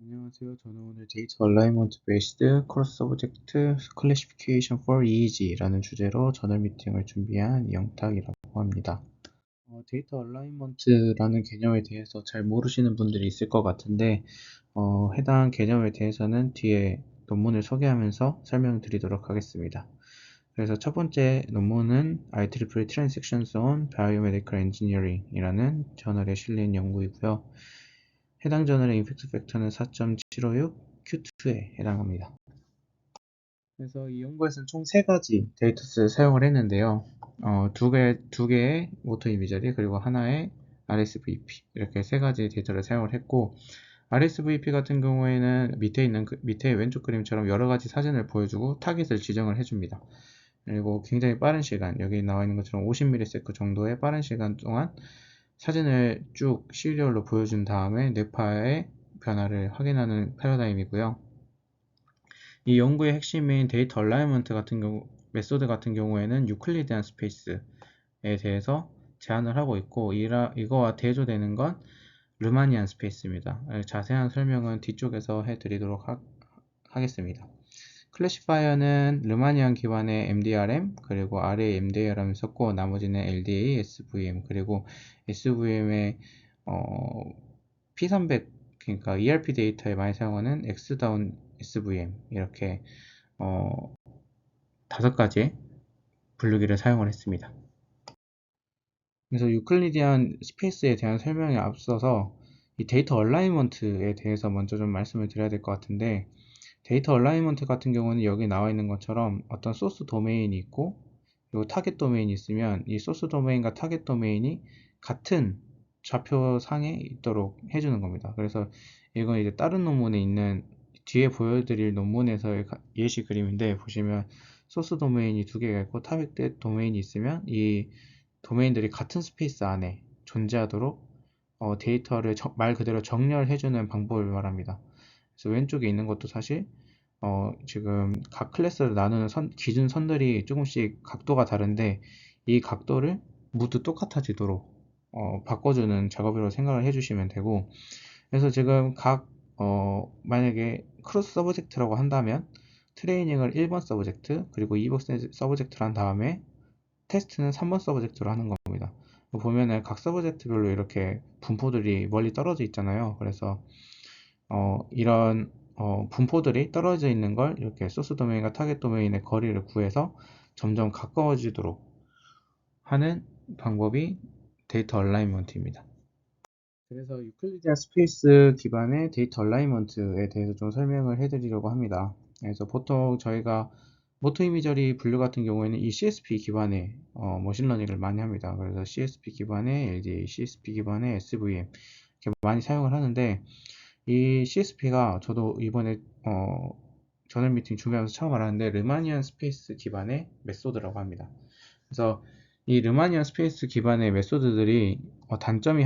안녕하세요. 저는 오늘 데이터 얼라이먼트 베이스드 크로스 오브젝트 클래시피케이션 for EEG라는 주제로 저널 미팅을 준비한 이영탁이라고 합니다. 데이터 얼라이먼트라는 개념에 대해서 잘 모르시는 분들이 있을 것 같은데 해당 개념에 대해서는 뒤에 논문을 소개하면서 설명드리도록 하겠습니다. 그래서 첫 번째 논문은 IEEE Transactions on Biomedical Engineering이라는 저널에 실린 연구이고요. 해당 저널의 임팩트 팩터는 4.756 Q2에 해당합니다. 그래서 이 연구에서는 총 3가지 데이터셋을 사용을 했는데요. 두 개의 모터 이미저리 그리고 하나의 RSVP 이렇게 3가지 데이터를 사용을 했고, RSVP 같은 경우에는 밑에 왼쪽 그림처럼 여러 가지 사진을 보여주고 타깃을 지정을 해줍니다. 그리고 굉장히 빠른 시간, 여기 나와 있는 것처럼 50ms 정도의 빠른 시간 동안 사진을 쭉 시리얼로 보여준 다음에 뇌파의 변화를 확인하는 패러다임이고요. 이 연구의 핵심인 데이터 얼라이먼트 같은 경우, 메소드 같은 경우에는 유클리디안 스페이스에 대해서 제안을 하고 있고, 이거와 대조되는 건 르마니안 스페이스입니다. 자세한 설명은 뒤쪽에서 해드리도록 하겠습니다. 클래시파이어는 르마니안 기반의 MDRM 그리고 아래 MDRM을 썼고, 나머지는 LDA, SVM 그리고 SVM의 P300 그러니까 ERP 데이터에 많이 사용하는 X다운 SVM 이렇게 5가지 분류기를 사용을 했습니다. 그래서 유클리디안 스페이스에 대한 설명에 앞서서 이 데이터 얼라이먼트에 대해서 먼저 좀 말씀을 드려야 될 것 같은데, 데이터 얼라이먼트 같은 경우는 여기 나와 있는 것처럼 어떤 소스 도메인이 있고 그리고 타겟 도메인이 있으면 이 소스 도메인과 타겟 도메인이 같은 좌표상에 있도록 해주는 겁니다. 그래서 이건 이제 다른 논문에 있는 뒤에 보여드릴 논문에서의 예시 그림인데, 보시면 소스 도메인이 2개가 있고 타겟 도메인이 있으면 이 도메인들이 같은 스페이스 안에 존재하도록 데이터를 말 그대로 정렬해주는 방법을 말합니다. 그래서 왼쪽에 있는 것도 사실 지금 각 클래스를 나누는 기준 선들이 조금씩 각도가 다른데, 이 각도를 모두 똑같아지도록 바꿔주는 작업이라고 생각을 해주시면 되고, 그래서 지금 만약에 크로스 서브젝트라고 한다면 트레이닝을 1번 서브젝트 그리고 2번 서브젝트를 한 다음에 테스트는 3번 서브젝트로 하는 겁니다. 보면은 각 서브젝트별로 이렇게 분포들이 멀리 떨어져 있잖아요. 그래서 이런 분포들이 떨어져 있는 걸 이렇게 소스 도메인과 타겟 도메인의 거리를 구해서 점점 가까워지도록 하는 방법이 데이터 얼라이먼트입니다. 그래서 유클리디안 스페이스 기반의 데이터 얼라이먼트에 대해서 좀 설명을 해드리려고 합니다. 그래서 보통 저희가 모터 이미저리 분류 같은 경우에는 이 CSP 기반의 머신러닝을 많이 합니다. 그래서 CSP 기반의 LDA, CSP 기반의 SVM 이렇게 많이 사용을 하는데, 이 CSP가 저도 이번에 저널 미팅 준비하면서 처음 알았는데 르마니안 스페이스 기반의 메소드라고 합니다. 그래서 이 르마니안 스페이스 기반의 메소드들이 단점이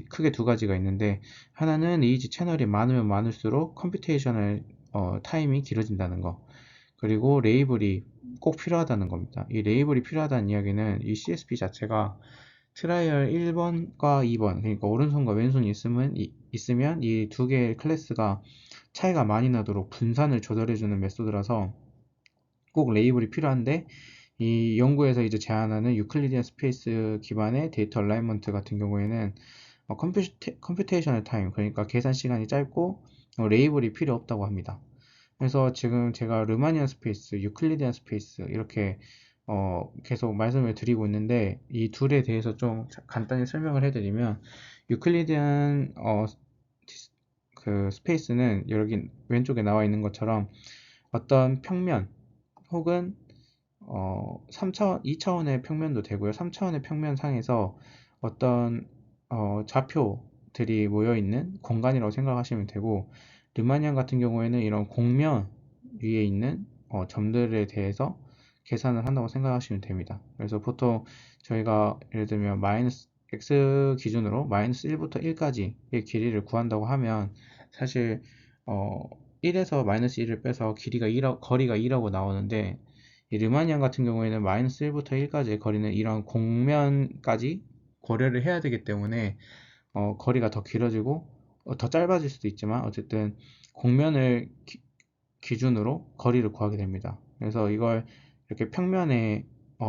크게 두 가지가 있는데, 하나는 EEG 채널이 많으면 많을수록 컴퓨테이셔널 타임이 길어진다는 거, 그리고 레이블이 꼭 필요하다는 겁니다. 이 레이블이 필요하다는 이야기는 이 CSP 자체가 트라이얼 1번과 2번, 그러니까 오른손과 왼손이 있으면 이 두 개의 클래스가 차이가 많이 나도록 분산을 조절해주는 메소드라서 꼭 레이블이 필요한데, 이 연구에서 이제 제안하는 유클리디안 스페이스 기반의 데이터 얼라이먼트 같은 경우에는 컴퓨테이셔널 타임, 그러니까 계산 시간이 짧고 레이블이 필요 없다고 합니다. 그래서 지금 제가 르마니안 스페이스, 유클리디안 스페이스 이렇게 계속 말씀을 드리고 있는데, 이 둘에 대해서 좀 간단히 설명을 해드리면, 유클리디안 그 스페이스는 여기 왼쪽에 나와 있는 것처럼 어떤 평면 혹은 3차원, 2차원의 평면도 되고요. 3차원의 평면상에서 어떤 좌표들이 모여있는 공간이라고 생각하시면 되고, 르마니안 같은 경우에는 이런 공면 위에 있는 점들에 대해서 계산을 한다고 생각하시면 됩니다. 그래서 보통 저희가 예를 들면 마이너스 x 기준으로 마이너스 1부터 1까지의 길이를 구한다고 하면, 사실 1에서 마이너스 1을 빼서 거리가 2라고 나오는데, 이 르마니안 같은 경우에는 마이너스 1부터 1까지의 거리는 이런 공면까지 고려를 해야 되기 때문에 거리가 더 길어지고 더 짧아질 수도 있지만 어쨌든 곡면을 기준으로 거리를 구하게 됩니다. 그래서 이걸 이렇게 평면에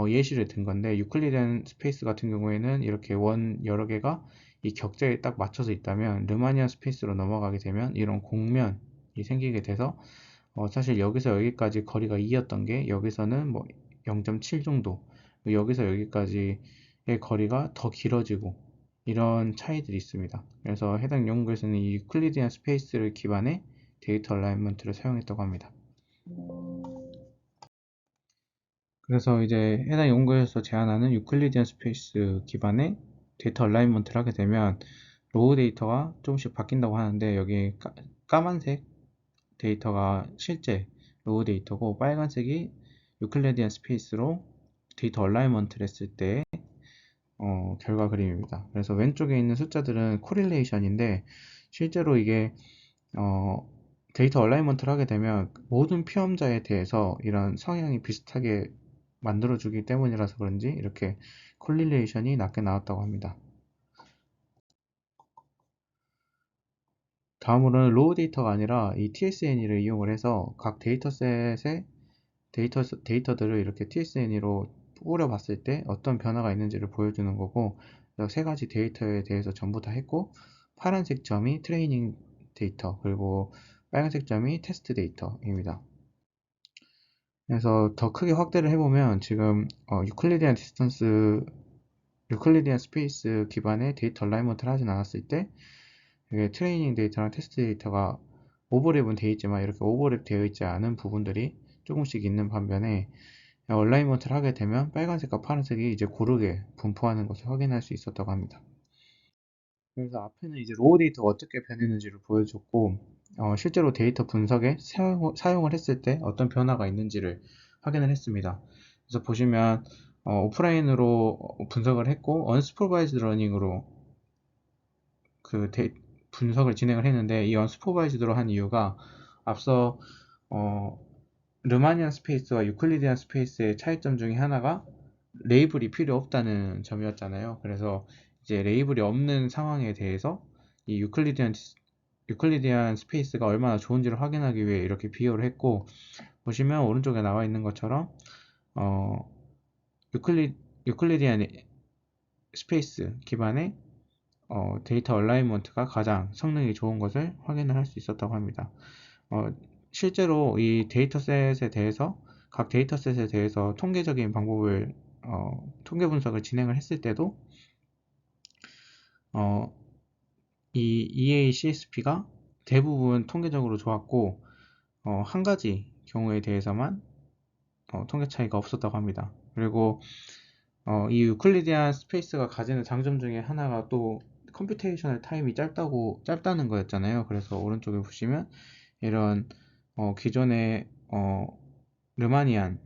예시를 든 건데, 유클리디안 스페이스 같은 경우에는 이렇게 원 여러 개가 이 격자에 딱 맞춰서 있다면, 르마니안 스페이스로 넘어가게 되면 이런 곡면이 생기게 돼서 사실 여기서 여기까지 거리가 2였던 게 여기서는 뭐 0.7 정도, 여기서 여기까지의 거리가 더 길어지고, 이런 차이들이 있습니다. 그래서 해당 연구에서는 이 유클리디안 스페이스를 기반에 데이터 얼라이먼트를 사용했다고 합니다. 그래서 이제 해당 연구에서 제안하는 유클리디안 스페이스 기반의 데이터 얼라이먼트를 하게 되면 로우 데이터가 조금씩 바뀐다고 하는데, 여기 까만색 데이터가 실제 로우 데이터고, 빨간색이 유클리디안 스페이스로 데이터 얼라이먼트를 했을 때 결과 그림입니다. 그래서 왼쪽에 있는 숫자들은 코릴레이션인데, 실제로 이게 데이터 얼라이먼트를 하게 되면 모든 피험자에 대해서 이런 성향이 비슷하게 만들어주기 때문이라서 그런지 이렇게 콜릴레이션이 낮게 나왔다고 합니다. 다음으로는 로우 데이터가 아니라 이 TSNE를 이용을 해서 각 데이터셋의 데이터들을 이렇게 TSNE로 뿌려 봤을 때 어떤 변화가 있는지를 보여주는 거고, 세 가지 데이터에 대해서 전부 다 했고, 파란색 점이 트레이닝 데이터, 그리고 빨간색 점이 테스트 데이터입니다. 그래서 더 크게 확대를 해보면 지금 유클리디안 스페이스 기반의 데이터 얼라이먼트를 하진 않았을 때, 이게 트레이닝 데이터랑 테스트 데이터가 오버랩은 되어 있지만 이렇게 오버랩 되어 있지 않은 부분들이 조금씩 있는 반면에, 얼라이먼트를 하게 되면 빨간색과 파란색이 이제 고르게 분포하는 것을 확인할 수 있었다고 합니다. 그래서 앞에는 이제 로우 데이터가 어떻게 변했는지를 보여줬고, 실제로 데이터 분석에 사용을 했을 때 어떤 변화가 있는지를 확인을 했습니다. 그래서 보시면 오프라인으로 분석을 했고, 언스포바이즈드 러닝으로 그 분석을 진행을 했는데, 이 언스포바이즈드로 한 이유가 앞서 어, 르마니안 스페이스와 유클리디안 스페이스의 차이점 중에 하나가 레이블이 필요 없다는 점이었잖아요. 그래서 이제 레이블이 없는 상황에 대해서 이 유클리디안 스페이스가 얼마나 좋은지를 확인하기 위해 이렇게 비교를 했고, 보시면 오른쪽에 나와 있는 것처럼 어, 유클리디안 스페이스 기반의 데이터 얼라이먼트가 가장 성능이 좋은 것을 확인을 할 수 있었다고 합니다. 어, 실제로 이 데이터셋에 대해서 각 데이터셋에 대해서 통계적인 방법을 통계 분석을 진행을 했을 때도 어, 이 EA-CSP가 대부분 통계적으로 좋았고, 한 가지 경우에 대해서만 통계 차이가 없었다고 합니다. 그리고 이 유클리디안 스페이스가 가지는 장점 중에 하나가 또 컴퓨테이셔널 타임이 짧다는 거였잖아요. 그래서 오른쪽에 보시면 이런 기존의 르마니안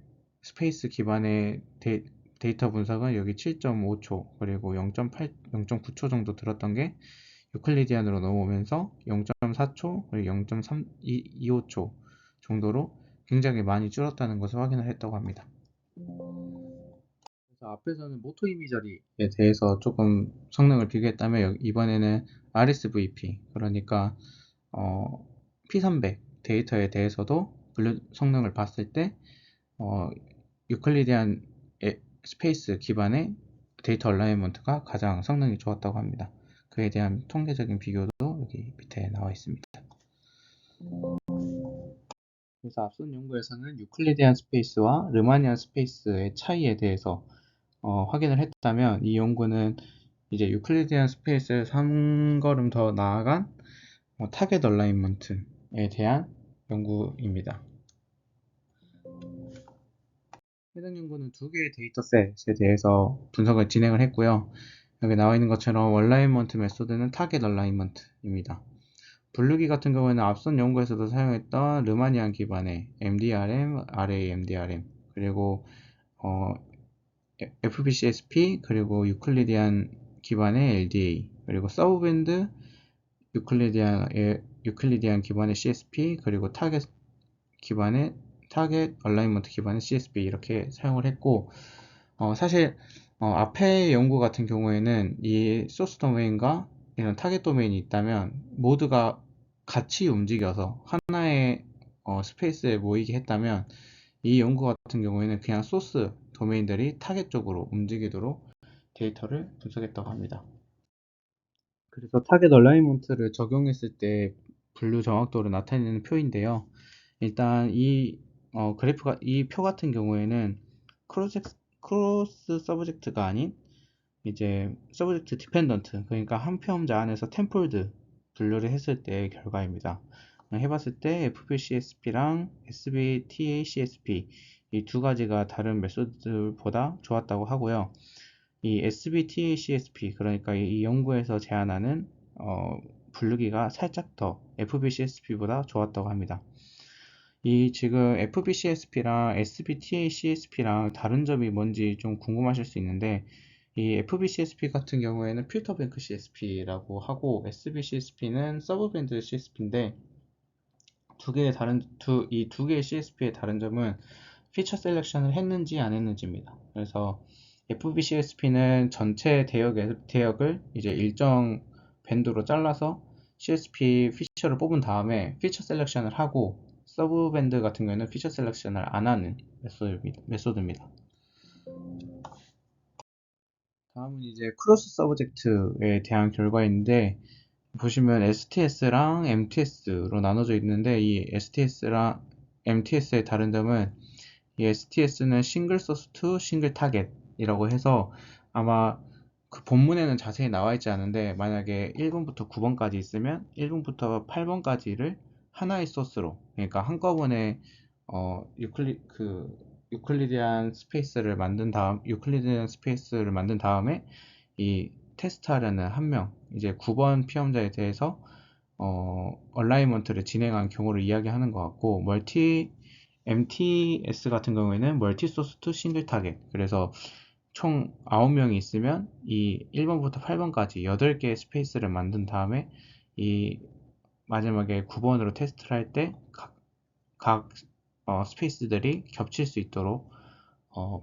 스페이스 기반의 데이터 분석은 여기 7.5초 그리고 0.8, 0.9초 정도 들었던 게 유클리디안으로 넘어오면서 0.4초 그리고 0.325초 정도로 굉장히 많이 줄었다는 것을 확인을 했다고 합니다. 그래서 앞에서는 모토 이미저리에 대해서 조금 성능을 비교했다면, 이번에는 RSVP, 그러니까 P300 데이터에 대해서도 성능을 봤을 때 유클리디안 스페이스 기반의 데이터 얼라이먼트가 가장 성능이 좋았다고 합니다. 그에 대한 통계적인 비교도 여기 밑에 나와 있습니다. 그래서 앞선 연구에서는 유클리디안 스페이스와 르마니안 스페이스의 차이에 대해서 확인을 했다면, 이 연구는 이제 유클리디안 스페이스에 한 걸음 더 나아간 타겟 얼라이먼트에 대한 연구입니다. 해당 연구는 두 개의 데이터셋에 대해서 분석을 진행을 했고요. 여기 나와 있는 것처럼 얼라이먼트 메소드는 타겟 얼라이먼트입니다. 블루기 같은 경우에는 앞선 연구에서도 사용했던 르마니안 기반의 MDRM, RA MDRM, 그리고 FBCSP, 그리고 유클리디안 기반의 LDA, 그리고 서브밴드 유클리디안 기반의 CSP, 그리고 타겟 얼라이먼트 기반의 CSP 이렇게 사용을 했고, 사실 앞의 연구 같은 경우에는 이 소스 도메인과 이런 타겟 도메인이 있다면 모두가 같이 움직여서 하나의 스페이스에 모이게 했다면 이 연구 같은 경우에는 그냥 소스 도메인들이 타겟 쪽으로 움직이도록 데이터를 분석했다고 합니다. 그래서 타겟 얼라이먼트를 적용했을 때 분류 정확도를 나타내는 표인데요. 일단 이 그래프가 이 표 같은 경우에는 크로스 서브젝트가 아닌 이제 서브젝트 디펜던트, 그러니까 한 표험자 안에서 텐폴드 분류를 했을 때의 결과입니다. 해봤을 때 FBCSP랑 SBTACSP 이 두 가지가 다른 메소드보다 좋았다고 하고요. 이 SBTACSP, 그러니까 이 연구에서 제안하는 분류기가 살짝 더 FBCSP보다 좋았다고 합니다. 이 지금 FBCSP랑 SBTACSP랑 다른 점이 뭔지 좀 궁금하실 수 있는데, 이 FBCSP 같은 경우에는 필터뱅크 CSP라고 하고 SBCSP는 서브밴드 CSP인데 이 두 개의 CSP의 다른 점은 피처 셀렉션을 했는지 안 했는지입니다. 그래서 FBCSP는 전체 대역을 이제 일정 밴드로 잘라서 CSP 피처를 뽑은 다음에 피처 셀렉션을 하고, 서브 밴드 같은 경우에는 피처 셀렉션을 안 하는 메소드입니다. 다음은 이제 크로스 서브젝트에 대한 결과인데, 보시면 STS랑 MTS로 나눠져 있는데, 이 STS랑 MTS의 다른 점은 이 STS는 싱글 소스 투 싱글 타겟이라고 해서, 아마 그 본문에는 자세히 나와 있지 않은데 만약에 1번부터 9번까지 있으면 1번부터 8번까지를 하나의 소스로, 그러니까 한꺼번에 유클리디안 스페이스를 만든 다음에 이 테스트하려는 한 명, 이제 9번 피험자에 대해서 얼라이먼트를 진행한 경우를 이야기하는 것 같고, MTS 같은 경우에는 멀티 소스 투 싱글 타겟, 그래서 총 9명이 있으면 이 1번부터 8번까지 8개의 스페이스를 만든 다음에 이 마지막에 9번으로 테스트를 할 때 각 스페이스들이 겹칠 수 있도록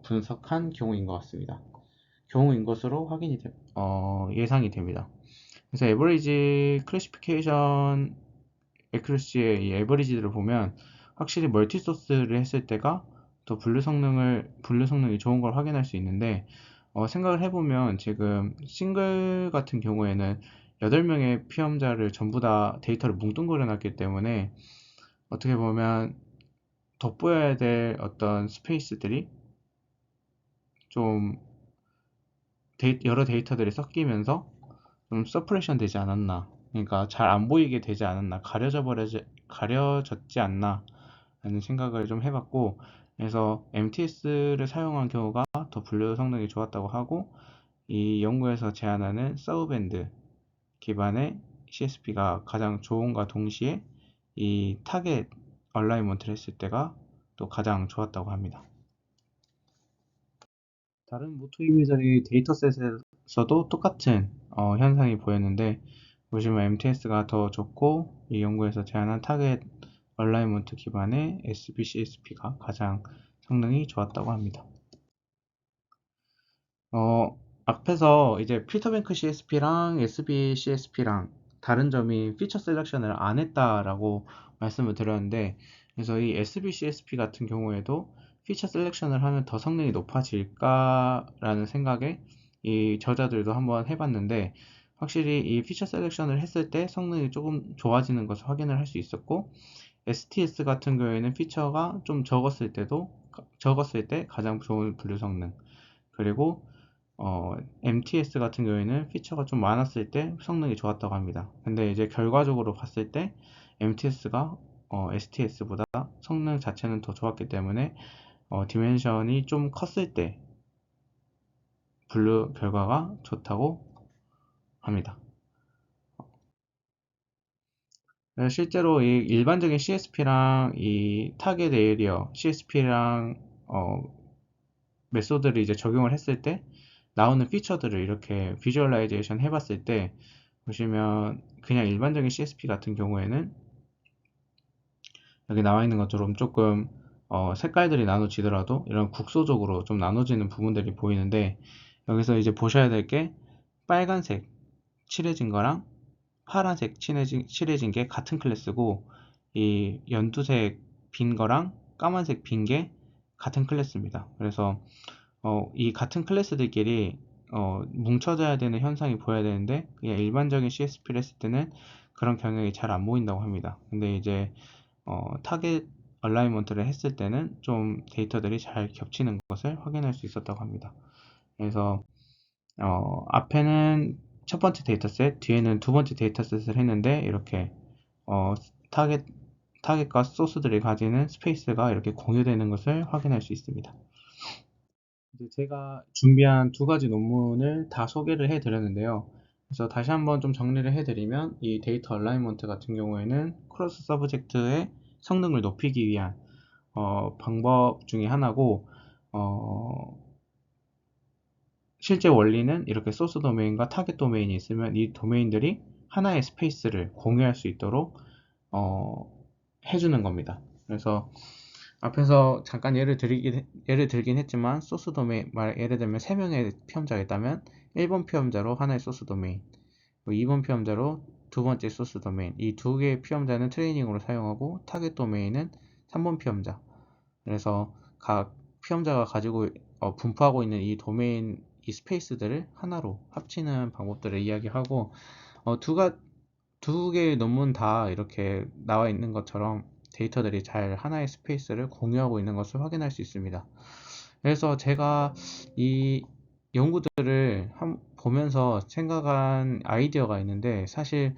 분석한 경우인 것 같습니다. 경우인 것으로 예상이 됩니다. 그래서 에버리지 클래시피케이션 애큐러시의 이 에버리지들을 보면 확실히 멀티소스를 했을 때가 더 분류 성능이 좋은 걸 확인할 수 있는데, 생각을 해보면 지금 싱글 같은 경우에는 8명의 피험자를 전부 다 데이터를 뭉뚱그려 놨기 때문에 어떻게 보면 돋보여야 될 어떤 스페이스들이 좀 여러 데이터들이 섞이면서 좀 서프레션 되지 않았나, 그러니까 잘 안 보이게 되지 않았나, 가려졌지 않나 라는 생각을 좀 해봤고, 그래서 MTS를 사용한 경우가 더 분류 성능이 좋았다고 하고, 이 연구에서 제안하는 서브밴드 기반의 CSP가 가장 좋은과 동시에 이 타겟 얼라이먼트를 했을 때가 또 가장 좋았다고 합니다. 다른 모토 이미저리 데이터셋에서도 똑같은 현상이 보였는데, 보시면 MTS가 더 좋고 이 연구에서 제안한 타겟 얼라이먼트 기반의 SBCSP가 가장 성능이 좋았다고 합니다. 앞에서 이제 필터뱅크 CSP랑 SBCSP랑 다른 점이 피처 셀렉션을 안 했다라고 말씀을 드렸는데, 그래서 이 SBCSP 같은 경우에도 피처 셀렉션을 하면 더 성능이 높아질까라는 생각에 이 저자들도 한번 해봤는데, 확실히 이 피처 셀렉션을 했을 때 성능이 조금 좋아지는 것을 확인을 할 수 있었고, STS 같은 경우에는 피처가 좀 적었을 때 가장 좋은 분류 성능, 그리고 MTS 같은 경우에는 피처가 좀 많았을 때 성능이 좋았다고 합니다. 근데 이제 결과적으로 봤을 때 MTS가 STS보다 성능 자체는 더 좋았기 때문에 디멘션이 좀 컸을 때 분류 결과가 좋다고 합니다. 실제로 이 일반적인 CSP랑 이 타겟 에이리어 CSP랑 메소드를 이제 적용을 했을 때 나오는 피처들을 이렇게 비주얼라이제이션 해봤을 때, 보시면 그냥 일반적인 CSP 같은 경우에는 여기 나와 있는 것처럼 조금 색깔들이 나눠지더라도 이런 국소적으로 좀 나눠지는 부분들이 보이는데, 여기서 이제 보셔야 될 게 빨간색 칠해진 거랑 파란색 칠해진 게 같은 클래스고, 이 연두색 빈 거랑 까만색 빈 게 같은 클래스입니다. 그래서 이 같은 클래스들끼리 뭉쳐져야 되는 현상이 보여야 되는데, 그냥 일반적인 CSP를 했을 때는 그런 경향이 잘 안 보인다고 합니다. 근데 이제 타겟 얼라이먼트를 했을 때는 좀 데이터들이 잘 겹치는 것을 확인할 수 있었다고 합니다. 그래서 앞에는 첫 번째 데이터셋, 뒤에는 두 번째 데이터셋을 했는데, 이렇게 어, 타겟 타겟과 소스들이 가지는 스페이스가 이렇게 공유되는 것을 확인할 수 있습니다. 이제 제가 준비한 두 가지 논문을 다 소개를 해드렸는데요. 그래서 다시 한번 좀 정리를 해드리면, 이 데이터 얼라이먼트 같은 경우에는 크로스 서브젝트의 성능을 높이기 위한 방법 중에 하나고, 어, 실제 원리는 이렇게 소스 도메인과 타겟 도메인이 있으면 이 도메인들이 하나의 스페이스를 공유할 수 있도록 어, 해주는 겁니다. 그래서 앞에서 잠깐 예를 들긴 했지만, 소스 도메인, 예를 들면 3명의 피험자가 있다면 1번 피험자로 하나의 소스 도메인, 2번 피험자로 두 번째 소스 도메인, 이 두 개의 피험자는 트레이닝으로 사용하고, 타겟 도메인은 3번 피험자. 그래서 각 피험자가 가지고 분포하고 있는 이 도메인, 이 스페이스들을 하나로 합치는 방법들을 이야기하고, 두 개의 논문 다 이렇게 나와 있는 것처럼 데이터들이 잘 하나의 스페이스를 공유하고 있는 것을 확인할 수 있습니다. 그래서 제가 이 연구들을 보면서 생각한 아이디어가 있는데, 사실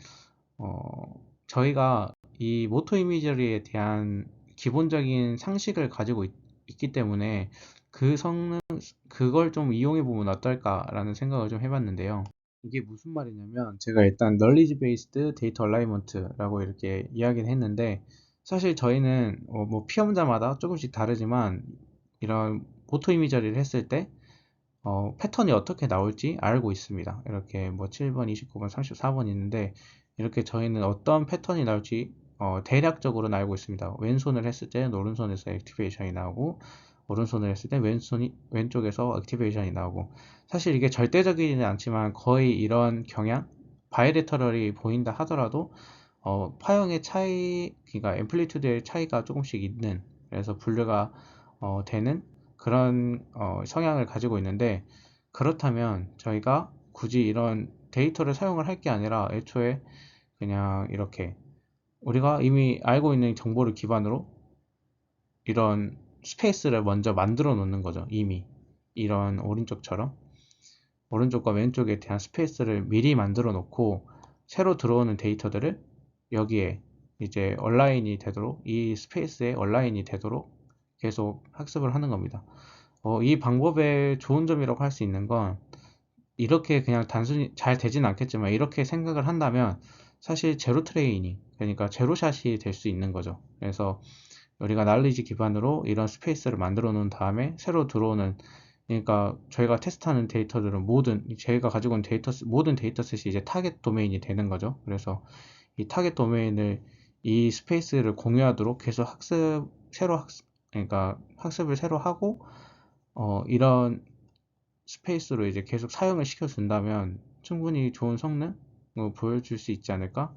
저희가 이 모토 이미저리에 대한 기본적인 상식을 가지고 있기 때문에 그걸 좀 이용해 보면 어떨까라는 생각을 좀 해봤는데요. 이게 무슨 말이냐면, 제가 일단 널리지 베이스드 데이터 얼라이먼트라고 이렇게 이야기를 했는데, 사실 저희는 뭐 피험자마다 조금씩 다르지만, 이런 모토 이미저리를 했을 때 패턴이 어떻게 나올지 알고 있습니다. 이렇게 뭐 7번, 29번, 34번 있는데, 이렇게 저희는 어떤 패턴이 나올지 대략적으로는 알고 있습니다. 왼손을 했을 때는 오른손에서 액티베이션이 나오고, 오른손을 했을 때 왼쪽에서 액티베이션이 나오고, 사실 이게 절대적이지는 않지만 거의 이런 경향, 바이레터럴이 보인다 하더라도 파형의 차이, 그러니까 앰플리튜드의 차이가 조금씩 있는, 그래서 분류가 되는 그런 성향을 가지고 있는데, 그렇다면 저희가 굳이 이런 데이터를 사용을 할 게 아니라, 애초에 그냥 이렇게 우리가 이미 알고 있는 정보를 기반으로 이런 스페이스를 먼저 만들어 놓는 거죠. 이미 이런 오른쪽과 왼쪽에 대한 스페이스를 미리 만들어 놓고, 새로 들어오는 데이터들을 여기에 이제 얼라인이 되도록, 이 스페이스에 얼라인이 되도록 계속 학습을 하는 겁니다. 이 방법의 좋은 점이라고 할 수 있는 건, 이렇게 그냥 단순히 잘 되진 않겠지만, 이렇게 생각을 한다면 사실 제로 트레이닝, 그러니까 제로샷이 될 수 있는 거죠. 그래서 우리가 날리지 기반으로 이런 스페이스를 만들어 놓은 다음에 새로 들어오는, 그러니까 저희가 테스트하는 데이터들은 저희가 가지고 있는 모든 데이터셋이 이제 타겟 도메인이 되는 거죠. 그래서 이 타겟 도메인을, 이 스페이스를 공유하도록 계속 그러니까 학습을 새로 하고, 이런 스페이스로 이제 계속 사용을 시켜준다면 충분히 좋은 성능 보여줄 수 있지 않을까?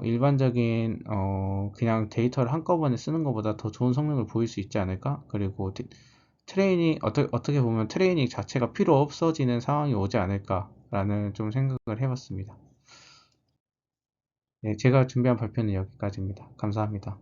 일반적인 그냥 데이터를 한꺼번에 쓰는 것보다 더 좋은 성능을 보일 수 있지 않을까? 그리고 어떻게 보면 트레이닝 자체가 필요 없어지는 상황이 오지 않을까라는 좀 생각을 해봤습니다. 네, 제가 준비한 발표는 여기까지입니다. 감사합니다.